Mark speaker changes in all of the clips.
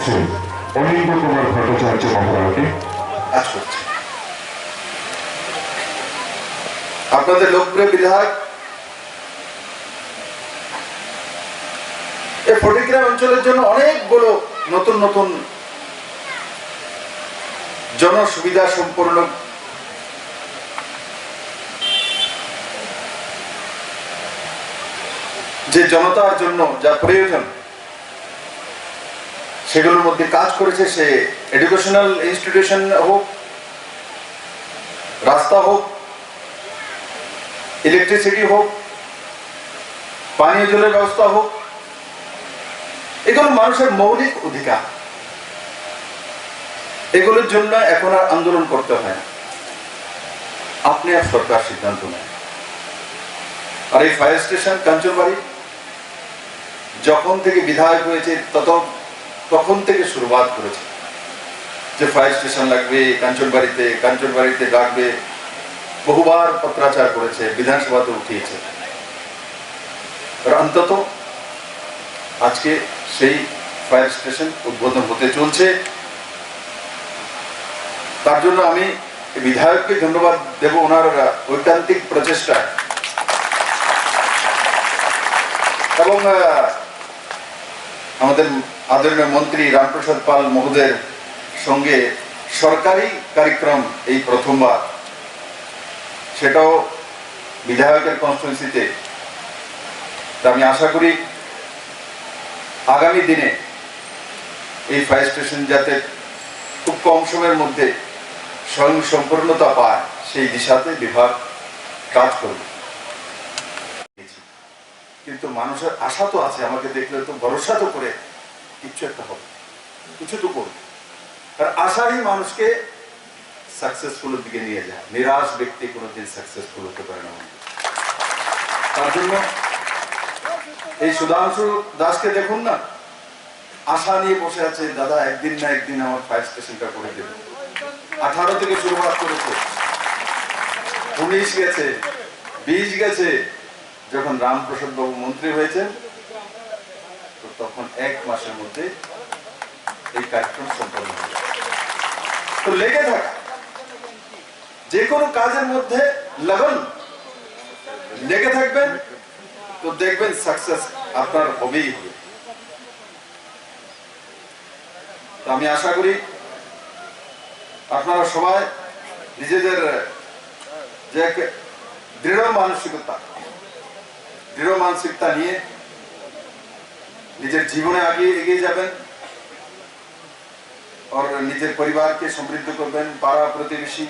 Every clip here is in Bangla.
Speaker 1: করছে অনিন্দ কুমার ভট্টাচার্য মহোদয়কে।
Speaker 2: আপনাদের লোকপ্রিয় বিধায়ক এই ফটিকগ্রাম অঞ্চলের জন্য অনেকগুলো নতুন নতুন জনসুবিধা সম্পন্ন যে জনতার জন্য যা প্রয়োজন সেগুলোর মধ্যে কাজ করেছে। সে এডুকেশনাল ইনস্টিটিউশন হোক, রাস্তা হোক, ইলেকট্রিসিটি হোক, পানীয় জলের ব্যবস্থা হোক, এগুলো মানুষের মৌলিক অধিকার। এগুলোর জন্য এখন আর আন্দোলন করতে হয় না, আপনি আর সরকার সিদ্ধান্ত নেয়। আর এই ফায়ার স্টেশন কাঞ্চনবাড়ি যখন থেকে বিধায়ক হয়েছে তখন থেকে শুরুয়াত করেছে যে ফায়ার স্টেশন লাগবে কাঞ্চনবাড়িতে লাগবে। বহুবার পত্রাচার করেছে, বিধানসভাতে উঠিয়েছে। অন্তত আজকে সেই ফায়ার স্টেশন উদ্বোধন হতে চলছে। তার জন্য আমি বিধায়ককে ধন্যবাদ দেব ওনার ঐকান্তিক প্রচেষ্টা এবং আমাদের আদরণীয় মন্ত্রী রামপ্রসাদ পাল মহোদয়ের সঙ্গে সরকারি কার্যক্রম এই প্রথমবার, সেটাও বিধায়কের কনস্টিটিউয়েন্সিতে। আমি আশা করি আগামী দিনে এই ফায়ার স্টেশন যাতে খুব কম সময়ের মধ্যে স্বয়ং সম্পূর্ণতা পায় সেই দিশাতে বিভাগ কাজ করবে। কিন্তু মানুষের আশা তো আছে, আমাকে দেখলে তো ভরসা তো করে কিছু একটা হবে, কিছু তো করবে। আর আশাই মানুষকে সাকসেসফুলের দিকে নিয়ে যায়। নিরাশ ব্যক্তি কোনোদিন সাকসেসফুল হতে পারে না। তার জন্য এই সুধাংশু দাসকে দেখুন না, আশা নিয়ে বসে আছে, দাদা একদিন না একদিন আমার ফায়ার স্টেশনটা করে দেবে। 18 থেকে শুরুয়াত করেছে, 19 গেছে, 20 গেছে। যখন রামপ্রসাদ বাবু মন্ত্রী হয়েছেন তো তখন 1 মাসের মধ্যে এই কার্যক্রম সম্পন্ন হয়ে যায়। তো লেগে থাকা, যে কোনো কাজের মধ্যে লগন লেগে থাকবেন তো দেখবেন সাকসেস আপনার হবেই হবে। তো আমি আশা করি আপনারা সবাই নিজেদের যে দৃঢ় মানসিকতা নিয়ে নিজের জীবনে এগিয়ে যাবেন আর নিজের পরিবারকে সমৃদ্ধ করবেন, পাড়া প্রতিবেশী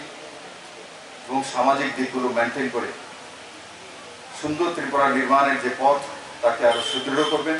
Speaker 2: এবং সামাজিক দিকগুলো মেনটেন করে সুন্দর ত্রিপুরা নির্মাণের যে পথ তাকে আরো সুদৃঢ় করবেন।